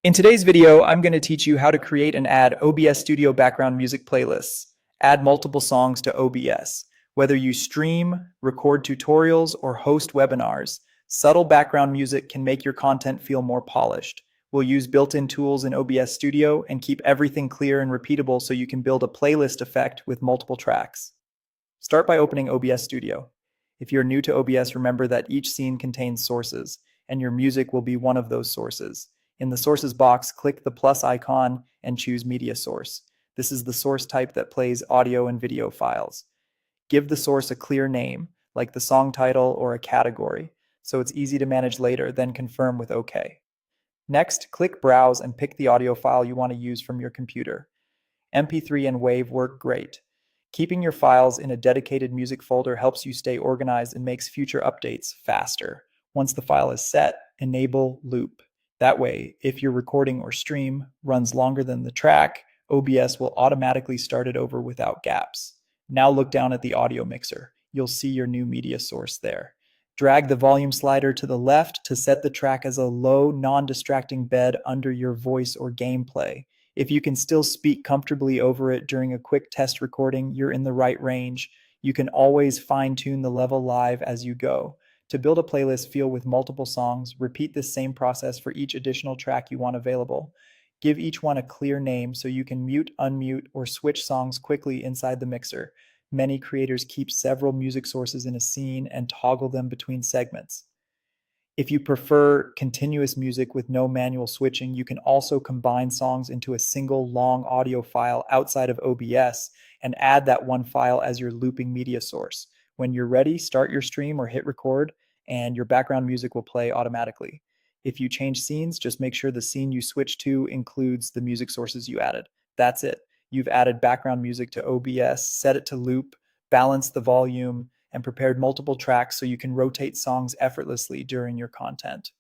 In today's video, I'm going to teach you how to create and add OBS Studio background music playlists. Add multiple songs to OBS. Whether you stream, record tutorials, or host webinars, subtle background music can make your content feel more polished. We'll use built-in tools in OBS Studio and keep everything clear and repeatable so you can build a playlist effect with multiple tracks. Start by opening OBS Studio. If you're new to OBS, remember that each scene contains sources, and your music will be one of those sources. In the Sources box, click the plus icon and choose Media Source. This is the source type that plays audio and video files. Give the source a clear name, like the song title or a category, so it's easy to manage later, then confirm with OK. Next, click Browse and pick the audio file you want to use from your computer. MP3 and WAV work great. Keeping your files in a dedicated music folder helps you stay organized and makes future updates faster. Once the file is set, enable Loop. That way, if your recording or stream runs longer than the track, OBS will automatically start it over without gaps. Now look down at the audio mixer. You'll see your new media source there. Drag the volume slider to the left to set the track as a low, non-distracting bed under your voice or gameplay. If you can still speak comfortably over it during a quick test recording, you're in the right range. You can always fine-tune the level live as you go. To build a playlist feel with multiple songs, repeat this same process for each additional track you want available. Give each one a clear name so you can mute, unmute, or switch songs quickly inside the mixer. Many creators keep several music sources in a scene and toggle them between segments. If you prefer continuous music with no manual switching, you can also combine songs into a single long audio file outside of OBS and add that one file as your looping media source. When you're ready, start your stream or hit record, and your background music will play automatically. If you change scenes, just make sure the scene you switch to includes the music sources you added. That's it. You've added background music to OBS, set it to loop, balanced the volume, and prepared multiple tracks so you can rotate songs effortlessly during your content.